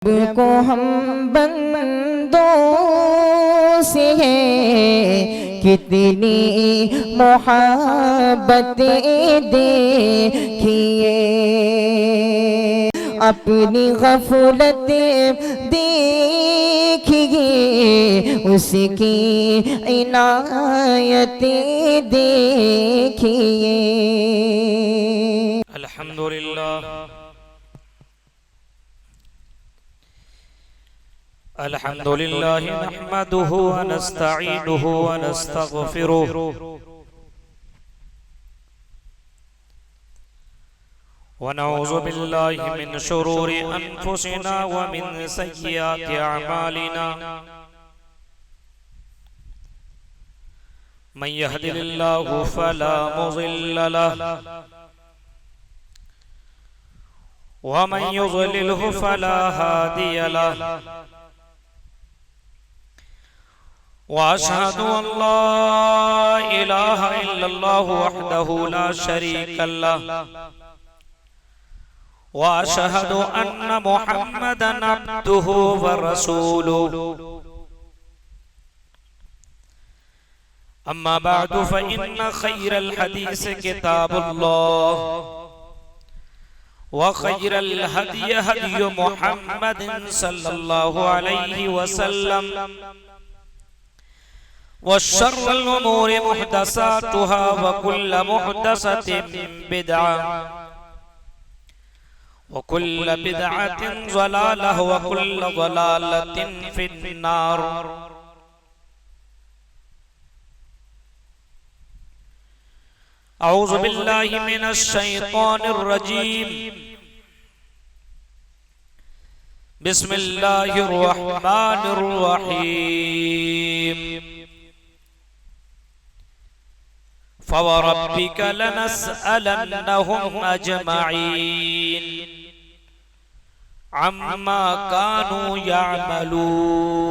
को हम बंदों से है कितनी मोहब्बतें देखिए, अपनी गफलत देखिए, उसकी इनायतें देखिए। अल्हम्दुलिल्लाह अल्हम्दुलिल्लाह नहमदुहु व नस्तईनुहु व नस्तगफिरुहु व नऊज़ु बिल्लाहि मिन शुरूरि अनफुसिना व मिन सय्यिआति अअमालिना। मन यहदिहिल्लाहु फला मुज़िल्ल लहु व मन युज़लिलहु फला हादिय लहु। वअशहदु अल्ला इलाहा इल्लल्लाहु वहदहु ला शरीका लहु वअशहदु अन्न मुहम्मदन अब्दुहु व रसूलुहु। अम्मा बअदु फइन्न खैरल हदीस किताबुल्लाह व खैरल हदी हदी मुहम्मदिन सल्लल्लाहु अलैहि वसल्लम व शर्रल उमूरि मुहदसातुहा व कुल्ल मुहदसतिन बिदअह व कुल्ल बिदअतिन ज़लालह व कुल्ल ज़लालतिन फिन्नार। अऊज़ु बिल्लाहि मिनश शैतानिर रजीम। बिस्मिल्लाहिर रहमानिर रहीम। फवरब्बिक लनस्अलन्नहुम अजमईन अम्मा कानू यअमलून।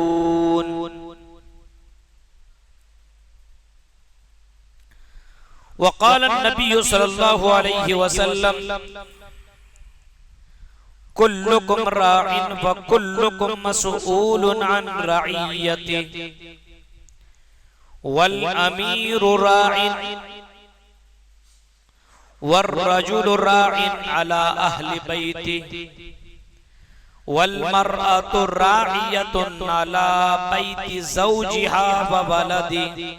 वक़ाल नबी सल्लल्लाहु अलैहि वसल्लम कुल्लुकुम राइन व कुल्लुकुम मसऊलुन अन रइयतिही वल अमीरु राइन वर्रजुलु राइन अला अहलि बैतिही वल मरअतु राइयतुन अला बैति ज़ौजिहा व वलदिही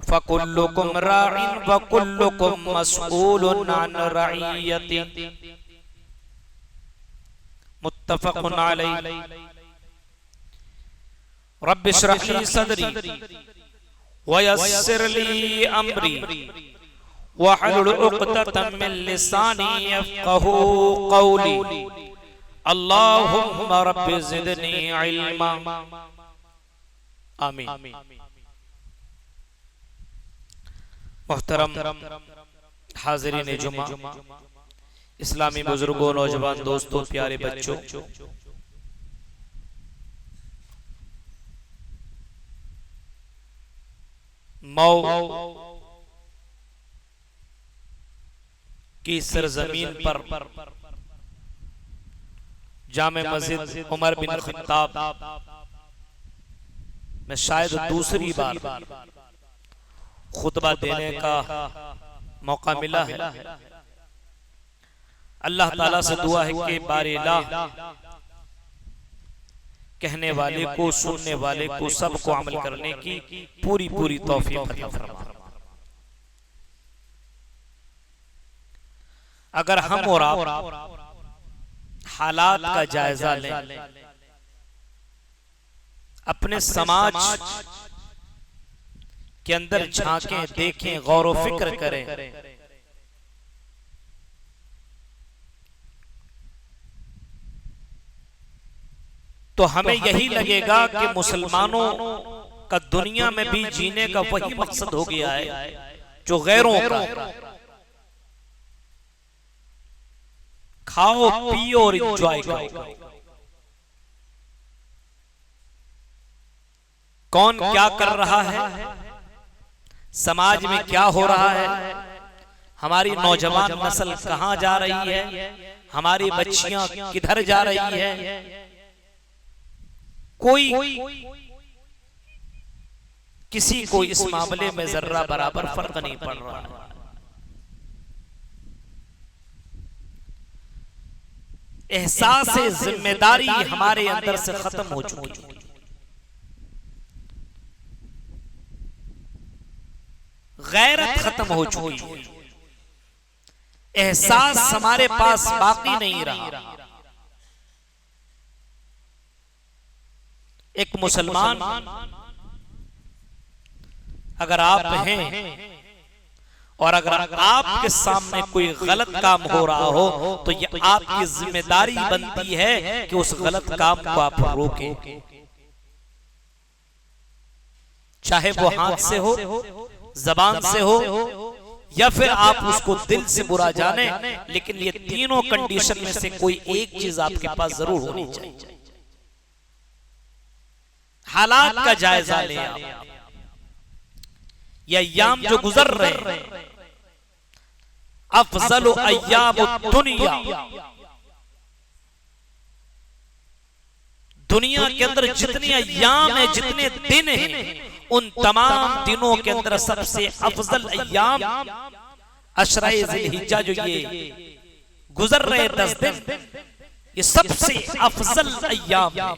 फकुल्लुकुम राइन व कुल्लुकुम मसऊलुन अन रइयतिही। मुत्तफ़क़ुन अलैहि। रब्बि इश्रह ली सदरी व यस्सिर ली अमरी वहलुल उक़दतम मिन लिसानी यफ़क़हू क़ौली। अल्लाहुम्मा रब्बि ज़िदनी इल्मा। आमीन। मोहतरम हाज़रीन जुमा, इस्लामी बुजुर्गों, नौजवान दोस्तों, प्यारे बच्चों, मऊ की सरजमीन पर जामे मस्जिद उमर बिन खत्ताब में शायद दूसरी बार खुतबा देने का मौका मिला है। अल्लाह ताला से दुआ है कि बारिला कहने वाले को, सुनने वाले को, सबको अमल करने की पूरी पूरी तौफीक अता फरमाए। अगर हम और आप हालात का जायजा लें, अपने समाज के अंदर झांकें, देखें, गौर व फिक्र करें, तो हमें यही लगेगा कि मुसलमानों का दुनिया में भी जीने का वही मकसद हो गया है जो गैरों का। खाओ पियो और एंजॉय करो। कौन क्या कर रहा है, समाज में क्या हो रहा है, हमारी नौजवान नस्ल कहां जा रही है, हमारी बच्चियां किधर जा रही है, कोई किसी को इस मामले में जर्रा बराबर फर्क नहीं पड़ रहा है। एहसास जिम्मेदारी हमारे अंदर से खत्म हो चुकी है। गैरत खत्म हो चुकी है। एहसास हमारे पास बाकी नहीं रहा। एक मुसलमान अगर आप हैं और अगर आपके सामने कोई गलत काम हो रहा हो तो ये आपकी जिम्मेदारी बनती है कि उस गलत काम को आप रोकें, चाहे वो हाथ से हो, जबान से हो, या फिर आप उसको दिल से बुरा जाने, लेकिन ये तीनों कंडीशन में से कोई एक चीज आपके पास जरूर होनी चाहिए। हालात का जायजा लें आप। ये अय्याम जो गुजर रहे अफजल अय्याम दुनिया, दुनिया के अंदर जितने अय्याम है, जितने दिन हैं, उन तमाम दिनों के अंदर सबसे अफजल अय्याम अशराए ज़िलहिज्जा जो ये गुजर रहे 10 दिन, ये सबसे अफजल अय्याम है,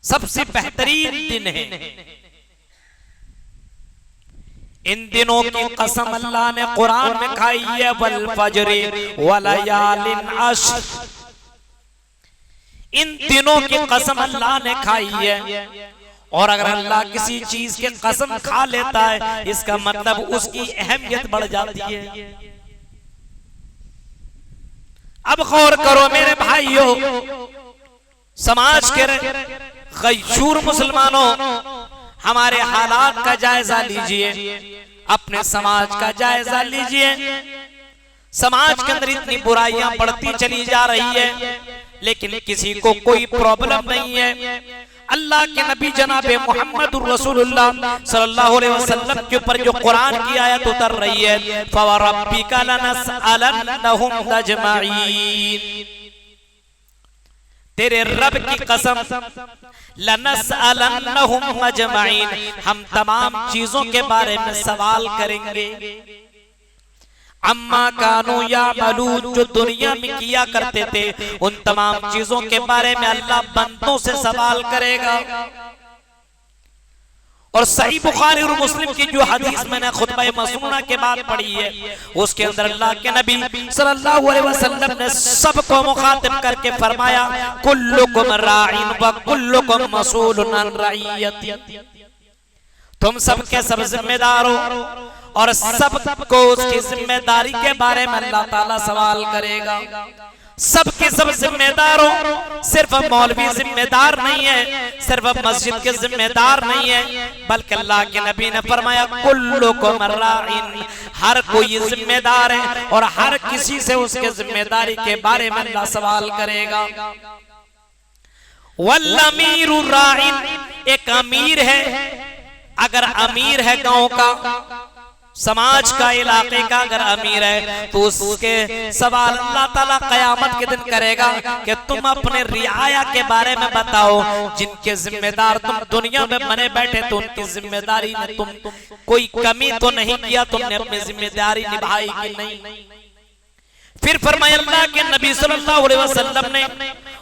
सबसे बेहतरीन दिन है। इन दिनों की कसम अल्लाह ने कुरान में खाई है, वल फज्रि वलयालिन अश्र। इन दिनों की कसम अल्लाह ने खाई है, और अगर अल्लाह किसी चीज के कसम खा लेता है इसका मतलब उसकी अहमियत बढ़ जाती है। अब गौर करो मेरे भाइयों, समाज के गैशूर मुसलमानों, हमारे हालात का जायजा लीजिए, अपने समाज का जायजा लीजिए। समाज के अंदर इतनी बुराइयां बढ़ती चली जा रही है, लेकिन किसी को कोई प्रॉब्लम नहीं है। अल्लाह के नबी जनाबे मुहम्मदुर रसूलुल्लाह सल्लल्लाहु अलैहि वसल्लम के ऊपर जो कुरान की आयत उतर रही है, फवरब्बिका लनसअलन्नहुम अजमईन, तेरे रब की कसम, लनसअलन्नहुम अजमईन, हम तमाम चीजों के बारे में सवाल करेंगे। अम्मा कानू यामलून, जो दुनिया में किया करते थे, उन तमाम चीजों के बारे में अल्लाह बंदों से सवाल करेगा। और सही बुखारी और मुस्लिम की जो हदीस मैंने खुतबा मसनूना के बाद पढ़ी है, उसके अंदर अल्लाह के नबी सल्लल्लाहु अलैहि वसल्लम ने सबको मुखातिब करके फरमाया, कुल्लुकुम राइन व कुल्लुकुम मसूलुन अन रइयती, तुम सबके सब जिम्मेदार हो और सबको उसकी जिम्मेदारी के बारे में अल्लाह ताला सवाल करेगा। सबके सब जिम्मेदार हो, सिर्फ मौलवी जिम्मेदार नहीं है, सिर्फ मस्जिद के जिम्मेदार नहीं है, बल्कि अल्लाह के नबी ने फरमाया कुल्लुकुम राइन, हर कोई जिम्मेदार है और हर किसी से उसके जिम्मेदारी के बारे में अल्लाह सवाल करेगा। वल अमीरु राइन, एक अमीर है, अगर अमीर है गांव का, समाज का, इलाके का अगर अमीर है, तो उसके सवाल अल्लाह ताला कयामत के दिन करेगा कि तुम अपने रियाया के बारे में बताओ, जिनके जिम्मेदार तुम दुनिया में बने बैठे, तो उनकी जिम्मेदारी में तुम कोई कमी तो नहीं किया, तुमने अपनी जिम्मेदारी निभाई कि नहीं। फिर फरमाया अल्लाह के नबी सल्लल्लाहु अलैहि वसल्लम ने,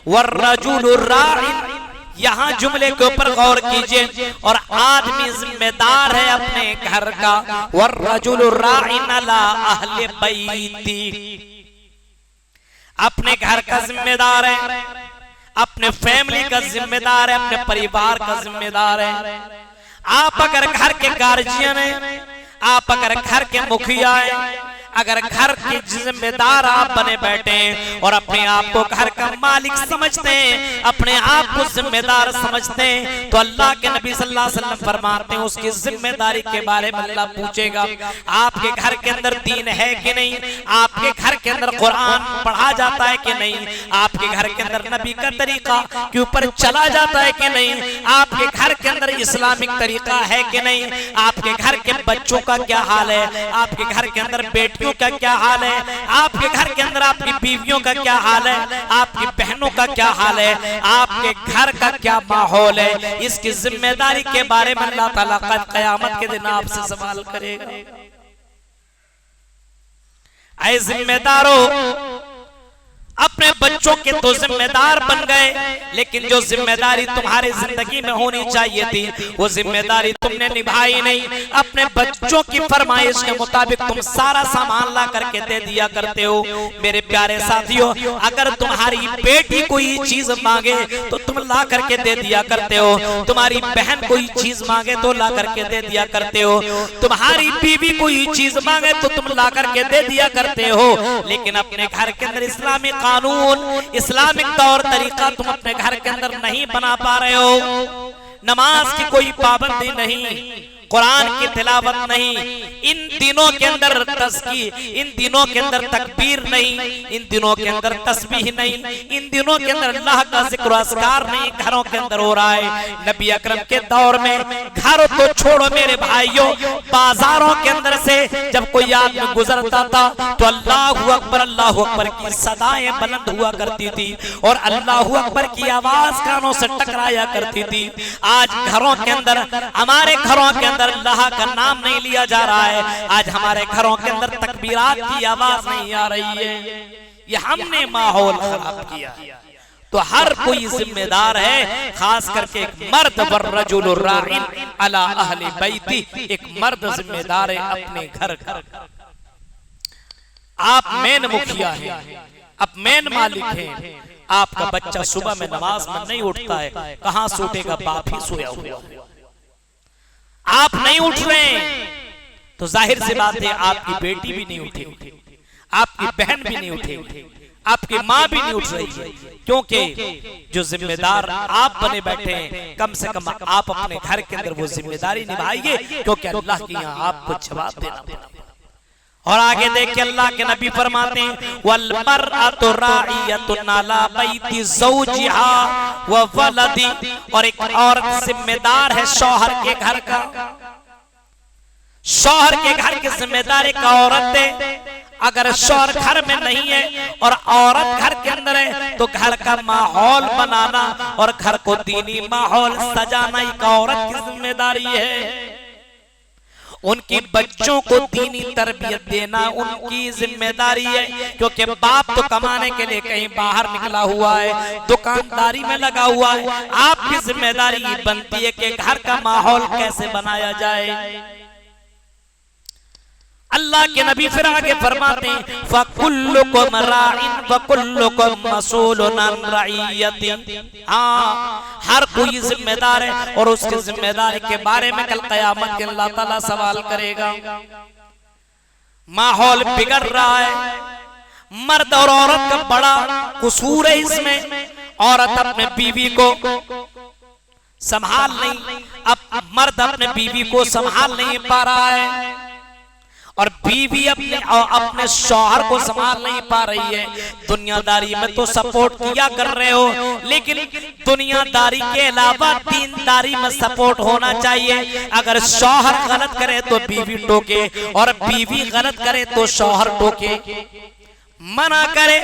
वर्रजुलु राइन, यहाँ जुमले के ऊपर गौर कीजिए, और आदमी जिम्मेदार है अपने घर का, वर्रजुलु राइन अला अहले बैती, अपने घर का जिम्मेदार है, अपने फैमिली का जिम्मेदार है, अपने परिवार का जिम्मेदार है। आप अगर घर के गार्जियन हैं, आप अगर घर के मुखिया हैं, अगर घर के जिम्मेदार आप बने बैठे हैं और अपने आप को घर का मालिक समझते हैं, अपने आप को जिम्मेदार समझते हैं, तो अल्लाह के नबी सल्लल्लाहु अलैहि वसल्लम फरमाते हैं उसकी जिम्मेदारी के बारे में अल्लाह पूछेगा, आपके घर के अंदर दीन है कि नहीं, आपके घर के अंदर कुरान पढ़ा जाता है कि नहीं, आपके घर के अंदर नबी का तरीका के ऊपर चला जाता है कि नहीं, आपके घर के अंदर इस्लामिक तरीका है कि नहीं, आपके घर के बच्चों का क्या हाल है, आपके घर के अंदर बेटियों बेटियों का क्या हाल है, आपके घर के अंदर आपकी बीवियों का क्या हाल है, आपकी बहनों का क्या हाल है, आपके घर का क्या माहौल है, इसकी जिम्मेदारी के बारे में अल्लाह ताला क़यामत के दिन आपसे सवाल करेगा। ऐ जिम्मेदारों, अपने बच्चों के तो जिम्मेदार बन गए, लेकिन जो जिम्मेदारी तुम्हारी जिंदगी में होनी चाहिए थी वो जिम्मेदारी तुमने निभाई नहीं। अपने बच्चों की फरमाइश के मुताबिक तुम सारा सामान ला करके दे दिया करते हो। मेरे प्यारे साथियों, अगर तुम्हारी बेटी कोई चीज मांगे तो तुम ला करके दे दिया करते हो, तुम्हारी बहन कोई चीज मांगे तो ला करके दे दिया करते हो, तुम्हारी बीवी कोई चीज मांगे तो तुम ला करके दे दिया करते हो। लेकिन अपने घर के अंदर इस्लामिक कानून, इस्लामिक तौर तरीका तुम अपने घर के अंदर नहीं बना पा रहे हो। नमाज की कोई पाबंदी नहीं, कुरान की तिलावत नहीं, इन दिनों के अंदर तस्की, इन दिनों के अंदर तकबीर नहीं, इन दिनों के अंदर तस्बीह नहीं, इन दिनों के अंदर अल्लाह का जिक्र अस्कार नहीं घरों के अंदर हो रहा है। नबी अकरम के दौर में घर तो छोड़ो मेरे भाइयों, बाजारों के अंदर से जब कोई आदमी गुजरता था तो अल्लाहु अकबर की सदाएं बुलंद हुआ करती थी और अल्लाहु अकबर की आवाज कानों से टकराया करती थी। आज घरों के अंदर, हमारे घरों के अंदर अल्लाह का नाम नहीं लिया जा रहा है, आज हमारे घरों के अंदर तकबीरात की आवाज नहीं आ रही है। ये हमने माहौल खराब किया। तो हर कोई जिम्मेदार है, खास करके एक मर्द वर्रजुल राइन अला अहले बैती, एक मर्द जिम्मेदार है अपने घर का। आप मेन मुखिया हैं, आप मेन मालिक हैं। आपका बच्चा सुबह में नमाज में नहीं उठता है, कहां से उठेगा? बाप ही सोया हुआ। आप नहीं उठ रहे तो जाहिर सी बात है आपकी बेटी भी नहीं उठेगी, आपकी बहन भी नहीं उठेगी, आपकी माँ भी नहीं उठ रही है, क्योंकि जो जिम्मेदार आप बने बैठे हैं, कम से कम आप अपने घर के अंदर वो जिम्मेदारी निभाइए, क्योंकि अल्लाह की यहाँ आपको जवाब देना पड़ेगा। और आगे देख के अल्लाह के नबी फरमाते हैं, वल मरअतु राइयतुन अला बैति ज़ौजिहा व वलदी, और एक औरत जिम्मेदार है शौहर के घर का। शौहर के घर की जिम्मेदारी का औरत है। अगर शौहर घर में नहीं है और औरत घर के अंदर है तो घर का माहौल बनाना और घर को दीनी माहौल सजाना एक औरत की जिम्मेदारी है। उनकी बच्चों को दीनी तरबियत देना उनकी जिम्मेदारी है, क्योंकि बाप तो कमाने के लिए कहीं बाहर निकला हुआ है, दुकानदारी में लगा हुआ है। आपकी जिम्मेदारी बनती है कि घर का माहौल कैसे बनाया जाए। अल्लाह के नबी फिर आगे फरमाते हैं, फकुल्लुकुम राइन व कुल्लुकुम मसूलुन अन रइयति। हाँ, हर कोई जिम्मेदार है और उसकी जिम्मेदारी के बारे में कल क़यामत के अल्लाह ताला सवाल करेगा। माहौल बिगड़ रहा है, मर्द और औरत का बड़ा कसूर है इसमें। औरत अपने बीवी को संभाल नहीं, अब मर्द अपने बीवी को संभाल नहीं पा रहा है और बीवी अपने शौहर को संभाल नहीं पा रही है। दुनियादारी में तो सपोर्ट किया कर रहे हो, लेकिन दुनियादारी के अलावा दीनदारी में सपोर्ट होना चाहिए। अगर शौहर गलत करे तो बीवी टोके और बीवी गलत करे तो शौहर टोके, मना करे।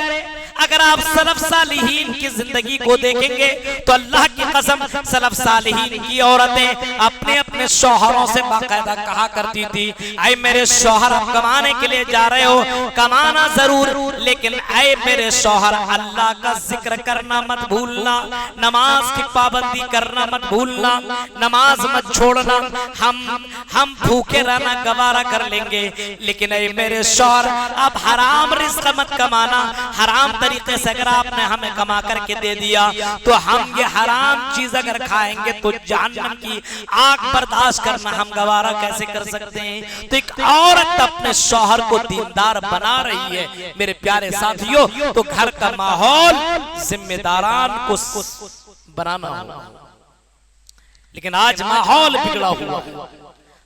अगर आप सलफ सालिहीन की जिंदगी को देखेंगे तो अल्लाह की कसम सलफ सालिहीन की औरतें अपने अपने शौहरों से बाकायदा कहा करती थी, ऐ मेरे शौहर आप कमाने के लिए जा रहे हो, कमाना जरूर, लेकिन ऐ मेरे शौहर अल्लाह का जिक्र करना मत भूलना, नमाज की पाबंदी करना मत भूलना, नमाज मत छोड़ना। हम भूखे रहना गवारा कर लेंगे, लेकिन ऐ मेरे शौहर आप हराम रिज़्क़ मत कमाना। हराम तरीके से अगर आपने हमें कमा करके दे दिया तो हम ये हराम चीज अगर खाएंगे तो जहन्नम की आग बर्दाश्त करना हम गवारा कैसे कर सकते हैं। तो एक औरत अपने शौहर को दीनदार बना रही है मेरे प्यारे साथियों। तो घर का माहौल जिम्मेदारान को बनाना होगा, लेकिन आज माहौल बिगड़ा हुआ,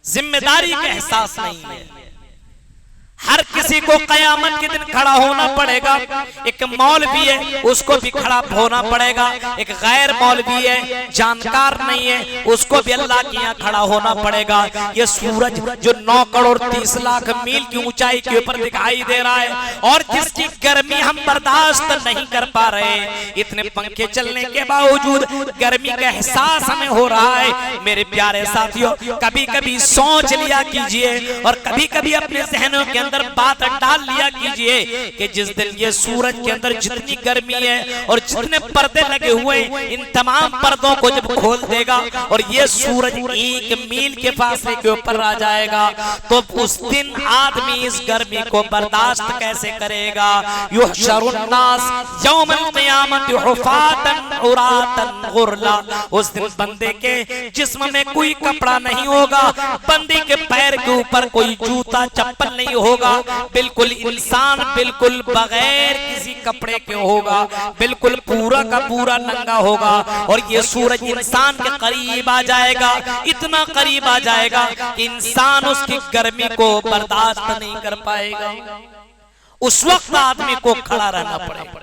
जिम्मेदारी का एहसास नहीं है। हर किसी को कयामत के दिन खड़ा होना पड़ेगा। एक मौलवी है उसको भी खड़ा होना पड़ेगा, एक गैर मौलवी है जानकार नहीं है उसको भी अल्लाह के यहाँ खड़ा होना पड़ेगा। ये सूरज जो 9 करोड़ 30 लाख मील की ऊंचाई के ऊपर दिखाई दे रहा है और जिसकी गर्मी हम बर्दाश्त नहीं कर पा रहे, इतने पंखे चलने के बावजूद गर्मी का एहसास हमें हो रहा है। मेरे प्यारे साथियों, कभी कभी सोच लिया कीजिए और कभी कभी अपने जहनों के अंदर बात डाल लिया कीजिए कि जिस दिन ये सूरज के अंदर जितनी गर्मी है और जितने पर्दे लगे हुए इन तमाम पर्दों को जब खोल देगा और ये सूरज 1 मील के फासले के ऊपर आ जाएगा, तो उस दिन आदमी इस गर्मी को बर्दाश्त कैसे करेगा। युहशरुन्नास यौमल क़ियामत हुफ़ातन उरातन गुरला, उस दिन बंदे के जिस्म में कोई कपड़ा नहीं होगा, बंदे के पैर के ऊपर कोई जूता चप्पल नहीं होगा, बिल्कुल इंसान बिल्कुल बगैर किसी कपड़े के होगा, बिल्कुल पूरा का पूरा नंगा होगा और ये सूरज इंसान के करीब आ जाएगा, इतना करीब आ जाएगा कि इंसान उसकी गर्मी को बर्दाश्त नहीं कर पाएगा। उस वक्त आदमी को खड़ा रहना पड़ेगा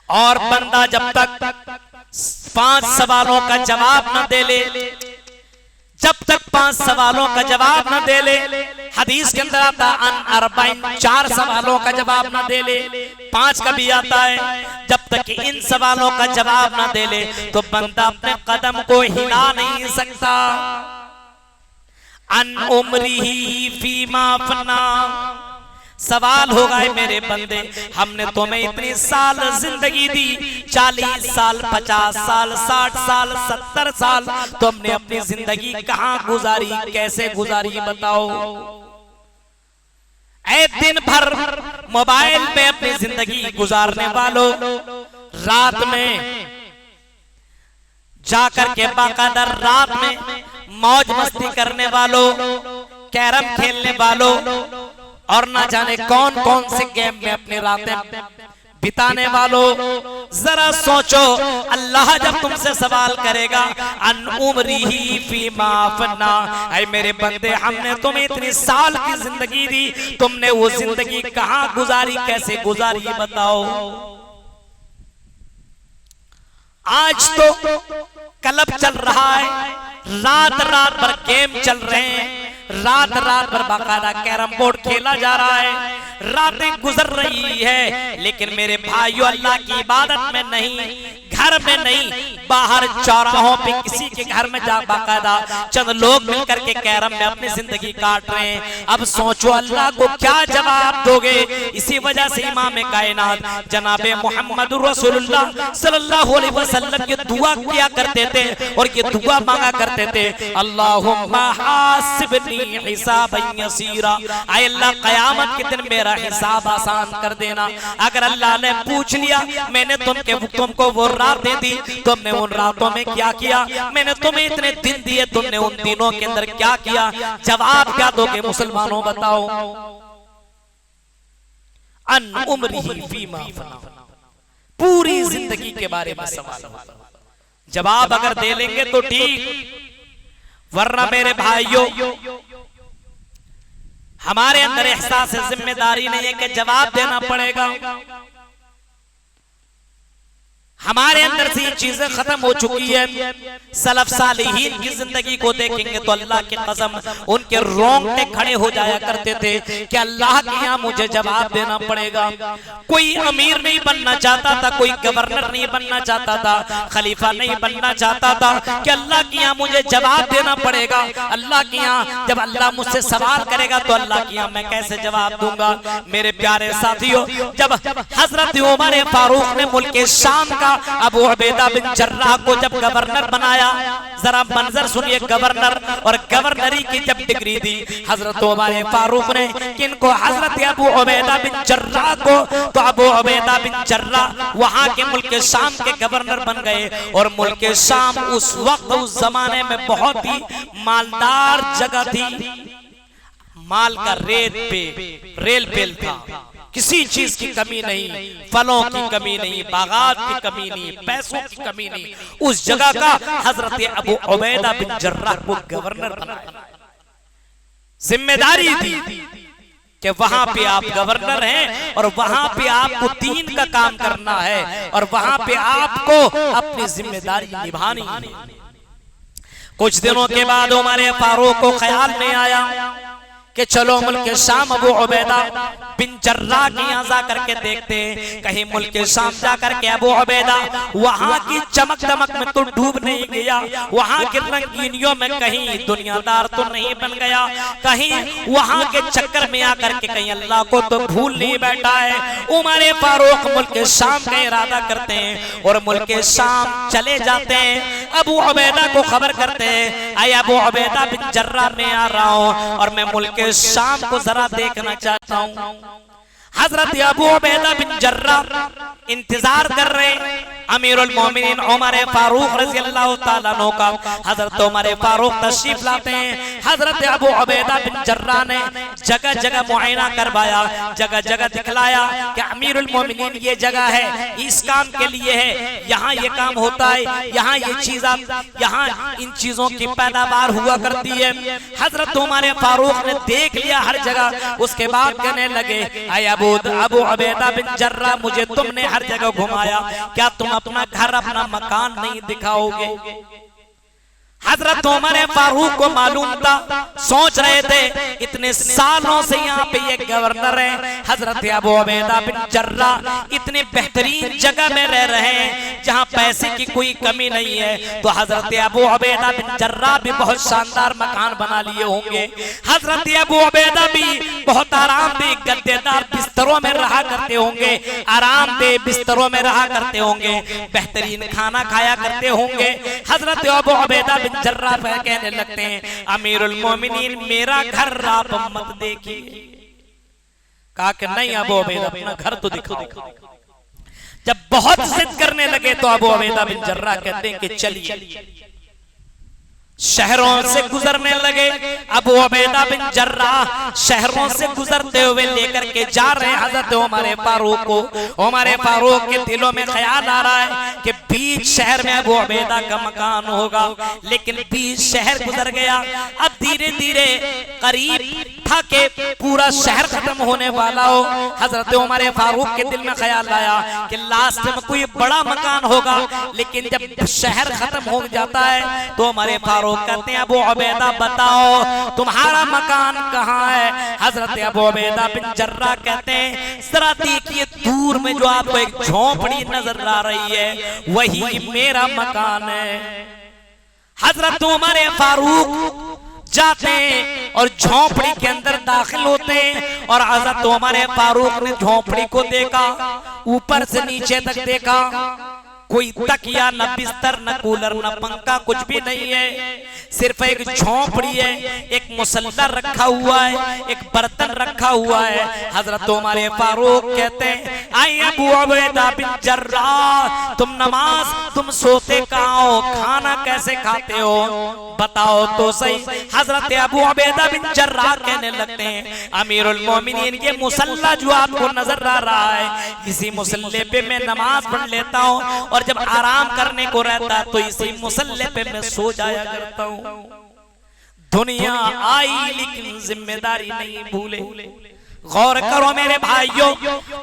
और बंदा जब तक 5 सवालों का जवाब न दे ले, जब तक 5 सवालों का जवाब न दे ले, हदीस के अंदर आता अन अरबाइन 4 सवालों का जवाब न दे ले, 5 का भी आता है, जब तक इन सवालों का जवाब न दे ले तो बंदा अपने कदम को हिला नहीं सकता। अन उम्रिही फीमा फना, सवाल होगा मेरे बंदे, हमने तुम्हें इतनी साल जिंदगी दी, 40 साल 50 साल 60 साल 70 साल, तुमने अपनी जिंदगी कहां गुजारी, कैसे गुजारी बताओ। ऐ दिन भर मोबाइल में अपनी जिंदगी गुजारने वालों, रात में जाकर के बाकायदा रात में मौज मस्ती करने वालों, कैरम खेलने वालों और ना जाने कौन कौन से गेम में अपनी रातें बिताने वालों, जरा सोचो अल्लाह जब तुमसे सवाल करेगा अन उम्रिही फीमा फना, ऐ मेरे बंदे हमने तुम्हें इतनी साल की जिंदगी दी, तुमने वो जिंदगी कहां गुजारी, कैसे गुजारी बताओ। आज तो क्लब चल रहा है, रात रात भर गेम चल रहे हैं, रात रात भर बाकायदा कैरम बोर्ड खेला जा रहा है, रातें गुजर रही है, लेकिन मेरे भाइयों अल्लाह की इबादत में नहीं, घर में नहीं, बाहर चौराहों पे किसी के घर में जा बाकायदा चंद लोग मिलकर के कैरम में अपनी जिंदगी काट रहे हैं। अब सोचो अल्लाह को क्या जवाब दोगे। इसी वजह से इमाम कायनात जनाबे मोहम्मद रसूलुल्लाह सल्लल्लाहु अलैहि वसल्लम ये दुआ किया करते थे और ये दुआ मांगा करते थे, अल्लाहुम्मा हासिबनी हिसाबन यसीरा, ऐ अल्लाह कयामत के दिन मेरा हिसाब आसान कर देना। अगर अल्लाह ने पूछ लिया मैंने तुमको वो रातें दी, तुमने उन रातों में क्या किया, मैंने तुम्हें इतने दिन दिए, तुमने उन दिनों के अंदर क्या किया, जवाब क्या दोगे मुसलमानों बताओ। अन उम्रिही फीमा फना, पूरी जिंदगी के बारे में सवाल, जवाब अगर दे लेंगे तो ठीक, वरना मेरे भाइयों हमारे अंदर एहसास जिम्मेदारी नहीं है कि जवाब देना पड़ेगा। हमारे अंदर से ये चीजें खत्म हो चुकी है। सलफ सालिहीन की जिंदगी को देखेंगे तो अल्लाह की कसम उनके रोंगटे खड़े हो जाया करते थे कि अल्लाह के यहाँ मुझे जवाब देना पड़ेगा। कोई अमीर नहीं बनना चाहता था, कोई गवर्नर नहीं बनना चाहता था, खलीफा नहीं बनना चाहता था कि अल्लाह के यहाँ मुझे जवाब देना पड़ेगा। अल्लाह के यहाँ जब अल्लाह मुझसे सवाल करेगा तो अल्लाह के यहाँ मैं कैसे जवाब दूंगा। मेरे प्यारे साथियों, जब हजरत उमर फारूक ने मुल्क शाम का अबू उबैदा बिन जर्राह को जब गवर्नर बनाया, जरा मंजर सुनिए, गवर्नर और गवर्नरी की जब डिग्री दी हजरत उमर फारूक ने किनको, हजरत अबू उबैदा बिन जर्राह को, तो अबू उबैदा बिन जर्राह वहां के मुल्क शाम के गवर्नर बन गए। और मुल्क शाम उस वक्त उस जमाने में बहुत ही मालदार जगह थी, माल का रेल पेल था, किसी चीज की कमी नहीं, फलों की कमी नहीं, बागात की कमी नहीं, पैसों की कमी नहीं। उस जगह का हजरत अबू उबैदा बिन जर्राह को गवर्नर बनाया, जिम्मेदारी दी कि वहां पे आप गवर्नर हैं और वहां पे आपको दीन का काम करना है और वहां पे आपको अपनी जिम्मेदारी निभानी है। कुछ दिनों के बाद उमर फारूक को ख्याल में आया कि चलो मुल्क शाम अबू उबैदा बिन जर्राह के यहाँ जा करके देखते हैं, कहीं मुल्क शाम जा करके अबू उबैदा वहां की चमक दमक में तो डूब नहीं गया, वहां के रंगीनियों में कहीं दुनियादार तो नहीं बन गया, कहीं वहां के चक्कर में आकर के कहीं अल्लाह को तो भूल नहीं बैठा है। उमर फारूक मुल्क शाम का इरादा करते हैं और मुल्क शाम चले जाते हैं। अबू उबैदा को खबर करते हैं, आए अबू उबैदा बिन जर्राह में आ रहा हूं और मैं मुल्क शाम को जरा देखना चाहता हूं। हजरत अबू उबैदा बिन जर्राह इंतजार कर रहे हैं अमीरुल मोमिनीन उमर फारूक रज़ी अल्लाह ताला अन्हु का। हजरत उमर फारूक तशरीफ लाते हैं। हजरत अबू उबैदा बिन जर्राह ने जगह जगह मुआयना करवाया, जगह जगह दिखलाया कि अमीरुल मोमिनीन ये जगह है, इस काम के लिए है, यहाँ ये काम होता है, यहाँ ये चीज, यहाँ इन चीजों की पैदावार हुआ करती है। हजरत उमर फारूक ने देख लिया हर जगह। उसके बाद कहने लगे, अबू उबैदा बिन जर्राह मुझे तुमने हर जगह घुमाया, क्या तुम अपना घर अपना मकान नहीं दिखाओगे? हजरत उमर फारूक को मालूम था, सोच रहे थे इतने सालों से यहाँ पे ये गवर्नर है, हजरत अबू उबैदा बिन जर्राह इतने बेहतरीन जगह में रह रहे हैं जहाँ पैसे की कोई कमी नहीं है, तो हजरत अबू उबैदा बिन जर्राह भी बहुत शानदार मकान बना लिए होंगे, हजरत अबू उबैदा भी बहुत आरामदेह गद्देदार बिस्तरों में रहा करते होंगे, आरामदेह बिस्तरों में रहा करते होंगे, बेहतरीन खाना खाया करते होंगे। हजरत अबू उबैदा बिन जर्राह कहने लगते हैं, अमीरुल मोमिनीन मेरा घर आप मत देखिए। कहा कि नहीं अबू उबैदा अपना घर तो दिखाओ। जब बहुत जिद करने लगे तो अबू उबैदा बिन जर्राह कहते हैं कि चलिए। शहरों से गुजरने लगे। अबू उबैदा बिन जर्राह शहरों से गुजरते हुए लेकर के जा रहे हैं हजरत उमर फारूक को। उमर फारूक के दिलों में ख्याल आ रहा है कि बीच शहर में अबू उबैदा का मकान होगा, लेकिन बीच शहर गुजर गया। अब धीरे धीरे करीब था कि पूरा शहर खत्म होने वाला हो। हजरत उमर फारूक के दिल में ख्याल आया कि लास्ट में कोई बड़ा मकान होगा, लेकिन जब शहर खत्म हो जाता है तो उमर फारूक कहते हैं, अबू उबैदा बताओ तुम्हारा मकान कहाँ है? हजरत अबू उबैदा बिन जर्राह कहते हैं, जरा देखिए दूर में जो आपको एक झोपड़ी नजर आ रही है वही मेरा मकान है। हजरत उमर फारूक जाते हैं और झोपड़ी के अंदर दाखिल होते हैं और हजरत उमर फारूक ने झोपड़ी को देखा, ऊपर से नीचे तक देखा, कोई तकिया न बिस्तर न कूलर न पंखा कुछ भी नहीं है, सिर्फ एक झोपड़ी है, एक मुसल्ला रखा हुआ है, एक बर्तन रखा हुआ है। हजरत उमर फारूक कहते हैं, आई अबू उबैदा बिन जर्राह तुम नमाज तुम सोते कहाँ हो, खाना कैसे खाते हो बताओ तो सही। हजरत अबू उबैदा बिन जर्राह कहने लगते हैं, अमीरुल मोमिनीन ये मुसल्ला जो आपको नजर आ रहा है, इसी मुसल्ले पे मैं नमाज पढ़ लेता हूँ और जब आराम करने को रहता तो इसी मुसल्ले पे मैं सो जाया करता हूँ। दुनिया आई लेकिन जिम्मेदारी नहीं भूले। गौर करो मेरे भाइयों,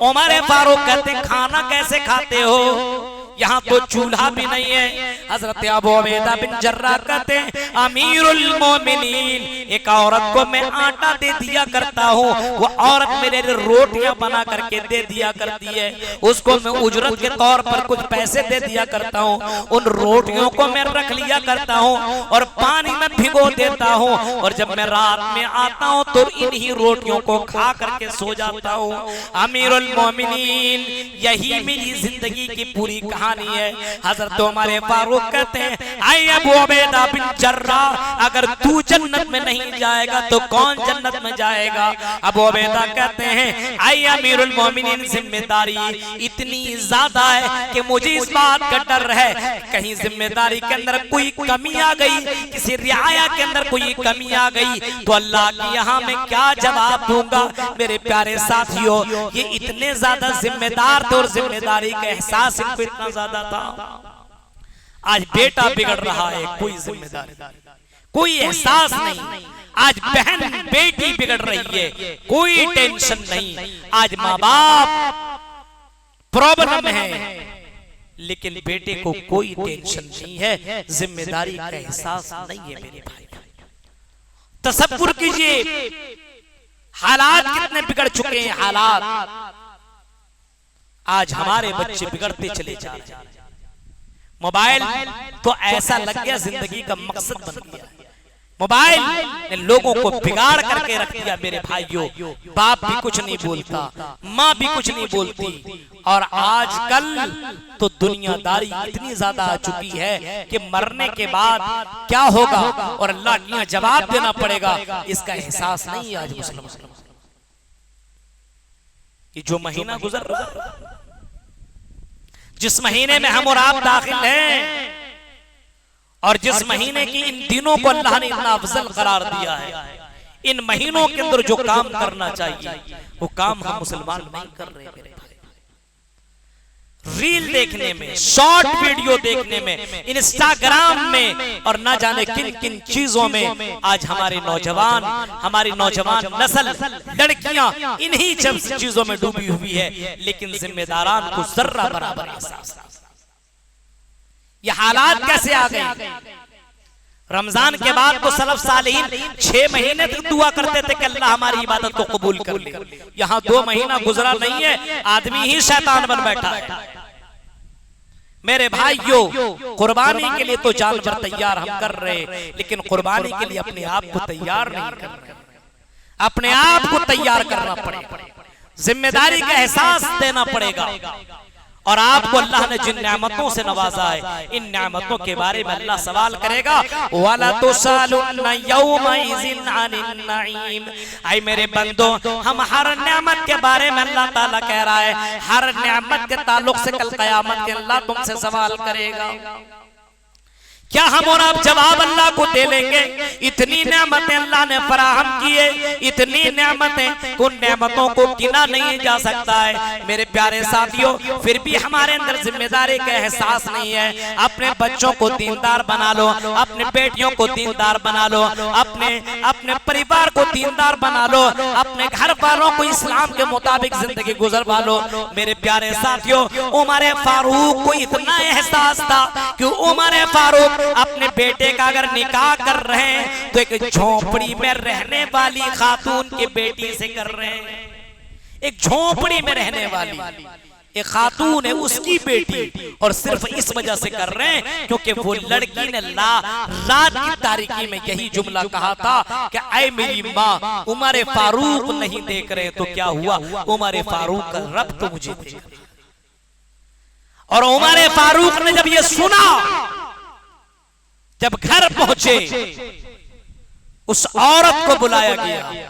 उमर फारूक कहते खाना कैसे खाते हो, यहाँ तो चूल्हा भी नहीं है। हजरत अबू उबैदा बिन जर्राह कहते हैं, अमीरुल मोमिनीन एक औरत को मैं आटा दे दिया करता हूँ, वो औरत मेरे लिए रोटियां बना करके दे दिया करती है, उसको मैं उजरत के तौर पर कुछ पैसे दे दिया करता हूँ, उन रोटियों को मैं रख लिया करता हूँ और पानी में भिगो देता हूँ और जब मैं रात में आता हूँ तो इन्हीं रोटियों को खा करके सो जाता हूँ। अमीरुल मोमिनीन यही मेरी जिंदगी की पूरी कहानी है। हजरत उमर फारूक कहते हैं, आई अबू उबैदा बिन जर्राह अगर तू जन्नत में नहीं जाएगा तो कौन जन्नत में जाएगा? अबू उबैदा कहते हैं, आई अमीरुल मोमिनीन जिम्मेदारी इतनी ज्यादा है कि मुझे इस बात का डर है कहीं जिम्मेदारी के अंदर कोई कमी आ गई, किसी रियाया के अंदर कोई कमी आ गई तो अल्लाह की यहाँ मैं क्या जवाब दूंगा। मेरे प्यारे साथियों, ये इतने ज्यादा जिम्मेदार थे और जिम्मेदारी का एहसास इनको इतना ज्यादा था। आज बेटा बिगड़ रहा है, कोई जिम्मेदारी कोई एहसास नहीं। आज बहन बेटी बिगड़ रही है, कोई टेंशन नहीं। आज माँ बाप प्रॉब्लम है, लेकिन बेटे को कोई टेंशन नहीं है, जिम्मेदारी का एहसास नहीं है। मेरे भाई तसव्वुर कीजिए हालात कितने बिगड़ चुके हैं। हालात आज हमारे बच्चे बिगड़ते चले जा रहे हैं। मोबाइल तो ऐसा लग गया जिंदगी का मकसद बन गया। मोबाइल ने लोगों को बिगाड़ करके रख दिया। मेरे भाइयों, बाप भी कुछ नहीं बोलता, माँ भी कुछ नहीं बोलती, और आजकल तो दुनियादारी इतनी ज्यादा आ चुकी है कि मरने के बाद क्या होगा और अल्लाह क्या जवाब देना पड़ेगा, इसका एहसास नहीं है आज मुसलमान। कि जो महीना गुजर रहा है, जिस महीने में हम और आप दाखिल हैं, और जिस महीने की इन दिनों को अल्लाह ने इतना अफजल करार दिया है, इन महीनों के अंदर जो काम करना चाहिए वो काम हम मुसलमान नहीं कर रहे। मेरे भाई, रील देखने में, शॉर्ट वीडियो देखने में, इंस्टाग्राम में, और ना जाने किन किन चीजों में आज हमारे नौजवान, हमारी नौजवान नस्ल, लड़कियां इन्हीं चीजों में डूबी हुई है। लेकिन जिम्मेदारान को जर्रा बराबर एहसास। ये हालात कैसे आ गए? रमजान के बाद तो सलफ सालिहीन 6 महीने तक दुआ करते थे कि अल्लाह हमारी इबादत को कबूल कर ले। यहाँ 2 महीना गुजरा नहीं है, आदमी ही शैतान बन बैठा है। मेरे भाइयों, कुर्बानी के लिए तो जानवर तैयार हम कर रहे, लेकिन कुर्बानी के लिए अपने आप को तैयार नहीं कर रहे। अपने आप को तैयार करना पड़ेगा, जिम्मेदारी का एहसास देना पड़ेगा। और आपको अल्लाह ने जिन नेमतों से नवाजा है, इन नेमतों के बारे में अल्लाह सवाल करेगा। वाला तुसअलुन्ना यौमइज़िन अनिन नईम। ऐ मेरे बंदो, हम हर नेमत के बारे में अल्लाह ताला कह रहा है, हर नेमत के ताल्लुक से कल क़यामत के अल्लाह तुमसे सवाल करेगा। क्या हम और आप जवाब अल्लाह को दे लेंगे? इतनी नेमतें अल्लाह ने फराहम की है, इतनी नेमतें, उन नेमतों को गिना नहीं जा सकता है। मेरे प्यारे साथियों, फिर भी हमारे अंदर जिम्मेदारी का एहसास नहीं है। अपने बच्चों को दीनदार बना लो, अपने बेटियों को दीनदार बना लो, अपने परिवार को दीनदार बना लो, अपने घर वालों को इस्लाम के मुताबिक जिंदगी गुजरवा लो। मेरे प्यारे साथियों, उमर फारूक को इतना एहसास था कि उमर फारूक अपने बेटे का अगर निकाह कर रहे हैं तो एक झोपड़ी में रहने वाली खातून की बेटी से कर रहे हैं। एक झोपड़ी में रहने वाली एक खातून है, उसकी बेटी, और सिर्फ इस वजह से कर रहे हैं क्योंकि वो लड़की ने रात की तारीकी में यही जुमला कहा था कि ऐ मेरी माँ, उमर फारूक नहीं देख रहे तो क्या हुआ, उमर फारूक का रब तो मुझे देख। और उमर फारूक ने जब ये सुना, जब घर पहुंचे, उस औरत को बुलाया गया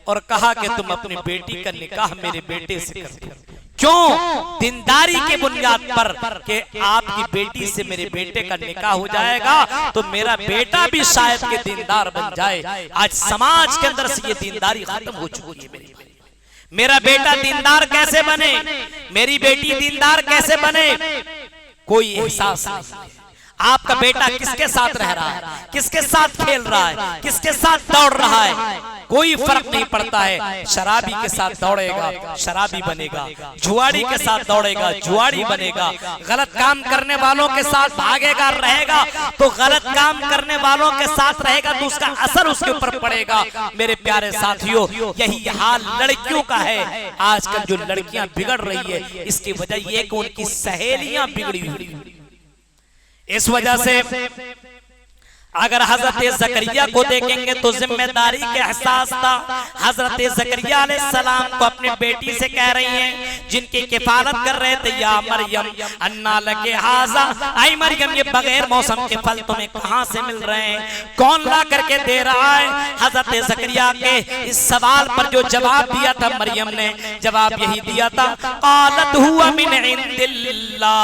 और कहा कि तुम अपनी बेटी का निकाह मेरे बेटे से कर दो। क्यों? दीनदारी के बुनियाद पर कि आपकी बेटी से मेरे बेटे का निकाह हो जाएगा तो मेरा बेटा भी शायद के दीनदार बन जाए। आज समाज के अंदर से ये दीनदारी खत्म हो चुकी है। मेरा बेटा दीनदार कैसे बने, मेरी बेटी दीनदार कैसे बने, कोई एहसास नहीं। आपका बेटा किसके साथ रह रहा है, किसके साथ खेल रहा है, किसके साथ दौड़ रहा है, कोई फर्क नहीं पड़ता है। शराबी के साथ दौड़ेगा, शराबी बनेगा, जुआड़ी के साथ दौड़ेगा, जुआड़ी बनेगा, गलत काम करने वालों के साथ भागेगा, रहेगा तो गलत काम करने वालों के साथ रहेगा तो उसका असर उसके ऊपर पड़ेगा। मेरे प्यारे साथियों, यही हाल लड़कियों का है। आजकल जो लड़कियां बिगड़ रही है, इसकी वजह यह कि उनकी सहेलियां बिगड़ी हुई। इस वजह से अगर हजरत ज़करिया को देखेंगे तो जिम्मेदारी के एहसास था। हजरत ज़करिया अलैहिस्सलाम को अपनी बेटी से कह रही हैं, जिनकी किफालत कर रहे थे, या मरियम अन्ना लके हाजा, आई मरियम ये बगैर मौसम के फल तुम्हें कहां से मिल रहे हैं, कौन ला करके दे रहा है। हजरत ज़करिया के इस सवाल पर जो जवाब दिया था मरियम ने, जवाब यही दिया था, क़ालत हुवा मिन इंदिल्लाह।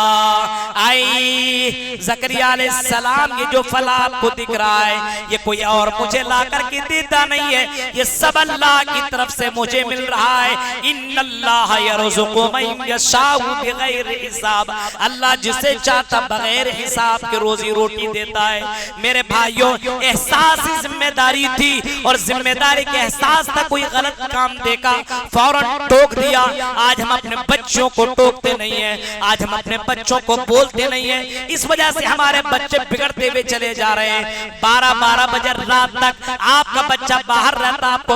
आई ज़करिया अलैहिस्सलाम, ये जो फल आपको दिख रहा है ये कोई और मुझे ला करके देता नहीं है, ये सब अल्लाह की तरफ से मुझे मिल रहा है। इन्नल्लाह यरज़ुक़ु मन यशाउ बिगैर हिसाब, अल्लाह जिसे चाहता बगैर हिसाब के रोजी रोटी देता है। मेरे भाइयों, एहसास जिम्मेदारी थी और जिम्मेदारी के एहसास था, कोई गलत काम देखा फौरन टोक दिया। आज हम अपने बच्चों को टोकते नहीं है, आज हम अपने बच्चों को बोलते नहीं है, इस वजह से हमारे बच्चे बिगड़ते हुए चले जा रहे हैं। 12-12 बजे रात तक आपका बच्चा बाहर रहता, आपको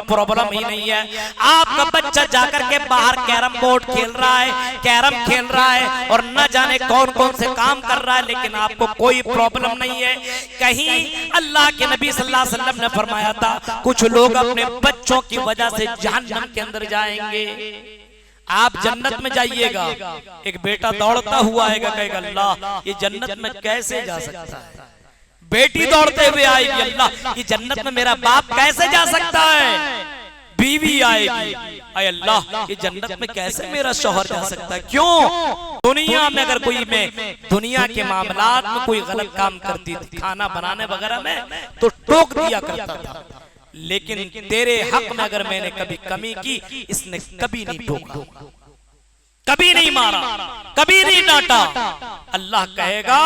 प्रॉब्लम ही नहीं है। आपका बच्चा जाकर के बाहर कैरम बोर्ड खेल रहा है, कैरम खेल रहा है और न जाने कौन कौन से काम कर रहा है, लेकिन आपको कोई प्रॉब्लम नहीं है। कहीं अल्लाह के नबी सल्लल्लाहु अलैहि वसल्लम ने फरमाया था, कुछ लोग अपने बच्चों की वजह से जहन्नम के अंदर जाएंगे। आप जन्नत में जाइएगा, एक बेटा दौड़ता हुआ आएगा, कहेगा अल्लाह ये जन्नत में कैसे जा सकता है। बेटी दौड़ते हुए आएगी, अल्लाह ये जन्नत में मेरा बाप कैसे जा सकता है। बीवी आएगी, अय अल्लाह ये जन्नत में कैसे मेरा शौहर जा सकता है। क्यों? दुनिया में अगर कोई मैं दुनिया के मामलात में कोई गलत काम करती थी, खाना बनाने वगैरह में, तो टोक दिया करता था, लेकिन तेरे हक में अगर मैंने कभी कमी की, इसने कभी नहीं टोका, कभी नहीं मारा, कभी नहीं डांटा। अल्लाह कहेगा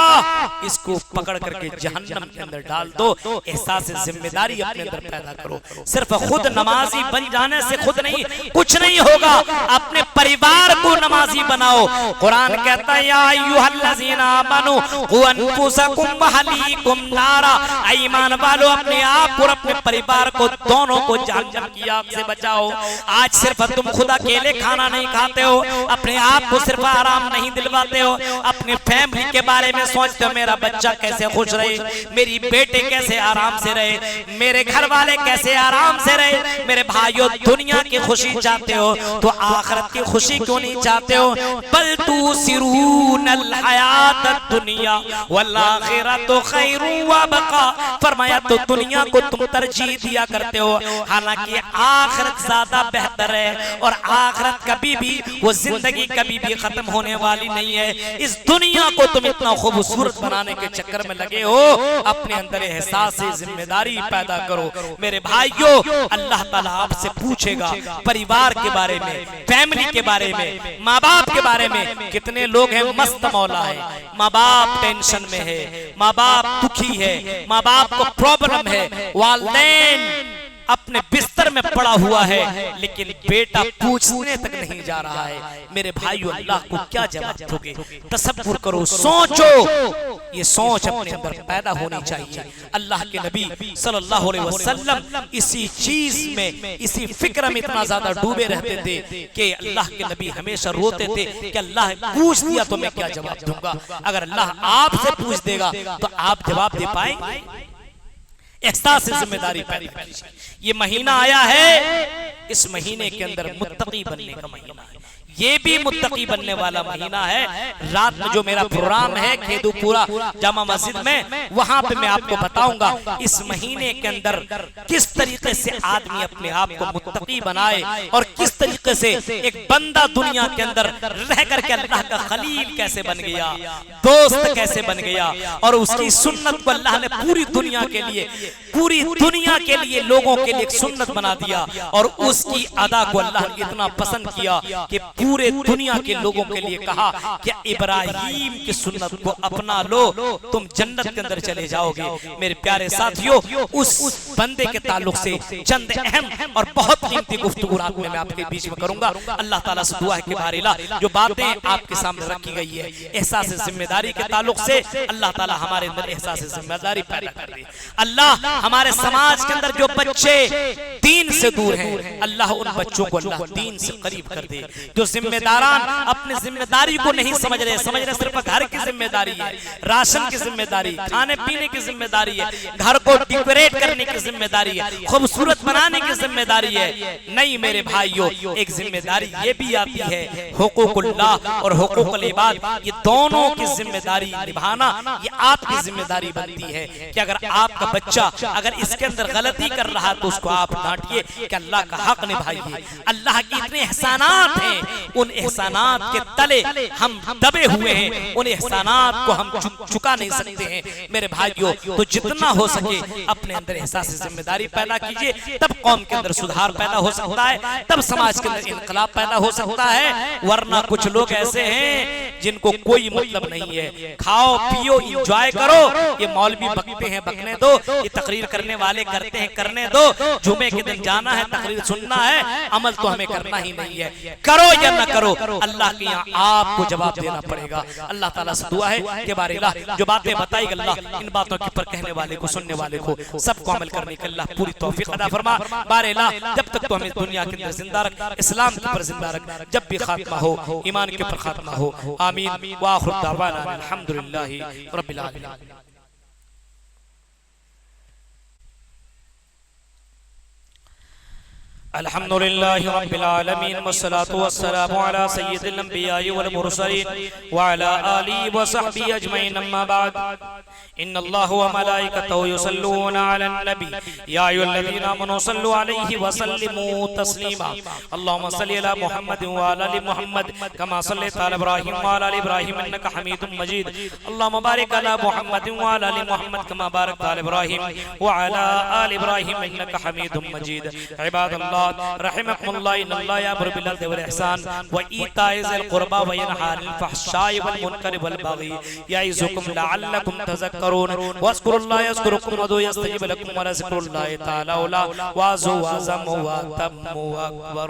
इसको पकड़ करके जहन्नम के अंदर डाल दो। एहसास जिम्मेदारी अपने अंदर पैदा करो। सिर्फ खुद नमाजी बन जाने से खुद नहीं, कुछ नहीं होगा, अपने परिवार को नमाजी बनाओ। कुरान कहता है या अय्युहल्लज़ीना आमनू क़ू अनफुसकुम व अहलीकुम नारा, ईमान वालों अपने आप और अपने परिवार को दोनों को जहन्नम की आग से बचाओ। आज सिर्फ तुम खुद अकेले खाना नहीं खाते हो, अपने आप को सिर्फ आराम नहीं दिलवाते हो, अपने फैमिली के बारे में सोचते हो, मेरा बच्चा कैसे खुश रहे, मेरी बेटे कैसे आराम से रहे, मेरे घर वाले कैसे आराम से रहे। मेरे भाइयों, दुनिया की खुशी चाहते हो तो आखिरत की खुशी क्यों नहीं चाहते हो। बल तुसिरूनल हयातद दुनिया वल आखिरतु खैरुन व बका, फरमाया तो दुनिया को तुम तरजीह दिया करते हो, हालांकि आखिरत ज्यादा बेहतर है और आखिरत कभी भी, वो जिंदगी कभी भी खत्म होने वाली नहीं है। इस दुनिया को तुम इतना खूबसूरत बनाने के चक्कर में लगे हो, अपने अंदर एहसास से जिम्मेदारी पैदा करो। मेरे भाइयों, अल्लाह ताला आपसे पूछेगा परिवार के बारे में, फैमिली के बारे में, माँ बाप के बारे में। कितने लोग हैं मस्त मौला है, माँ बाप टेंशन में है, माँ बाप दुखी है, माँ बाप को प्रॉब्लम है, वालिदैन अपने बिस्तर में पड़ा हुआ है, लेकिन बेटा पूछने तक नहीं जा रहा है। मेरे भाइयों, अल्लाह को क्या जवाब दोगे? तसव्वुर करो, सोचो, ये सोच अपने अंदर पैदा होनी चाहिए। अल्लाह के नबी सल्लल्लाहु अलैहि वसल्लम इसी चीज में, इसी फिक्र में इतना ज्यादा डूबे रहते थे कि अल्लाह के नबी हमेशा रोते थे कि अल्लाह पूछ दिया तो मैं क्या जवाब दूंगा। अगर अल्लाह आपसे पूछ देगा तो आप जवाब दे पाएंगे? एहसास से जिम्मेदारी पैदा कीजिए। ये महीना आया है, इस महीने के अंदर मुत्तकी बनने का महीना है, ये भी मुत्तकी बनने वाला महीना है। रात में जो मेरा प्रोग्राम है खेदूपुरा जामा मस्जिद में, वहां पे मैं आपको बताऊंगा इस महीने के अंदर किस तरीके से आदमी अपने आप को मुत्तकी बनाए और किस तरीके से एक बंदा दुनिया के अंदर रह करके अल्लाह का खलील कैसे बन गया, दोस्त कैसे बन गया, और उसकी सुन्नत को अल्लाह ने पूरी दुनिया के लिए, पूरी दुनिया के लिए, लोगों के लिए एक सुन्नत बना दिया, और उसकी अदा को अल्लाह ने इतना पसंद किया कि पूरे दुनिया के लोगों के लिए कहा कि इब्राहीम की सुन्नत को अपना लो, तुम जन्नत के अंदर चले जाओगे। मेरे प्यारे साथियों, उस बंदे के ताल्लुक से चंद अहम और बहुत कीमती गुफ्तगू रात में मैं आपके बीच में करूंगा। अल्लाह ताला से दुआ है कि बारिला जो बातें आपके सामने रखी गई है एहसास जिम्मेदारी के ताल्लुक से, अल्लाह ताला हमारे अंदर एहसास जिम्मेदारी पैदा कर दे। अल्लाह हमारे समाज के अंदर जो बच्चे दीन से दूर हैं, अल्लाह उन बच्चों को अल्लाह दीन से करीब कर दे। जो जिम्मेदारान अपनी जिम्मेदारी को नहीं समझ रहे सिर्फ घर की जिम्मेदारी है, राशन की जिम्मेदारी, खाने पीने की जिम्मेदारी है, घर को डेकोरेट करने की जिम्मेदारी है, खूबसूरत बनाने की जिम्मेदारी है। नहीं मेरे भाइयों, एक जिम्मेदारी ये भी आती है हुकूकुल्लाह और हुकूकुल इबाद, ये दोनों की जिम्मेदारी निभाना ये आपकी जिम्मेदारी बनती है कि अगर आपका बच्चा अगर इसके अंदर गलती कर रहा है तो उसको आप डांटिए कि अल्लाह का हक निभाइए। अल्लाह की इतने एहसानात हैं उन एहसानात के तले हम दबे हुए हैं, उन एहसानात को हम चुका नहीं सकते हैं मेरे भाइयों। तो जितना हो सके अपने अंदर एहसास जिम्मेदारी पैदा कीजिए, तब कौम के अंदर सुधार पैदा हो सकता है, तब समाज के अंदर इनकलाब पैदा हो सकता है। वरना कुछ लोग ऐसे हैं जिनको कोई मतलब नहीं है, खाओ पियो एंजॉय करो, ये मौलवी बकते हैं बकने दो, ये तकरीर करने वाले करते हैं करने दो, जुमे के दिन जाना है तकरीर सुनना है, अमल तो हमें करना ही नहीं है। करो या न करो, अल्लाह के यहाँ आपको जवाब देना पड़ेगा। अल्लाह ताला से दुआ है कि बारिल्लाह जो बातें बताई अल्लाह इन बातों के ऊपर कहने वाले को सुनने वाले को सबको अमल करने के अल्लाह पूरी तौफीक अता फरमा। बारिल्लाह जब तक तो हमें दुनिया के अंदर जिंदा रख, इस्लाम के ऊपर जिंदा रख, जब भी खात्मा हो ईमान के ऊपर खात्मा हो। आमीन व आखिर दावाना अल्हम्दुलिल्लाहि रब्बिल आलमीन। अल्हम्दुलिल्लाहि रब्बिल आलमीन वस्सलातु वस्सलामु अला सय्यिदिल अंबिया'i वल मुरसलीन व अला आलिहि व सहबिहि अजमईन, अम्मा बाद। इन्नल्लाह व मलाइकतहु युसल्लूना अलन नबी या अय्युहल्लज़ीना आमनू सल्लु अलैहि व सल्लिमू तस्लीमा। अल्लाहुम्मा सल्लि अला मुहम्मद व अला आलि मुहम्मद कमा सल्लैता अला इब्राहीम व अला आलि इब्राहीम इन्नका हमीदुम मजीद। अल्लाहुम्मा बारिक अला मुहम्मद व अला आलि मुहम्मद कमा बारकता अला इब्राहीम व अला आलि इब्राहीम इन्नका हमीदुम मजीद। इबादल्लाह रहिमकुमुल्लाह, इन्नल्लाह यामुरु बिल अदल वल इहसान व ईताइ ज़िल क़ुरबा व यनहा अनिल फ़हशाइ वल मुनकरि वल बग़ी यइज़ुकुम लअल्लकुम तज़क्करून वज़्कुरुल्लाह यज़्कुरुकुम वदू यस्तजिब लकुम व लज़िक्रुल्लाहि तआला औला व अज़्ज़ु व अज़म व अतम्मु व अकबर।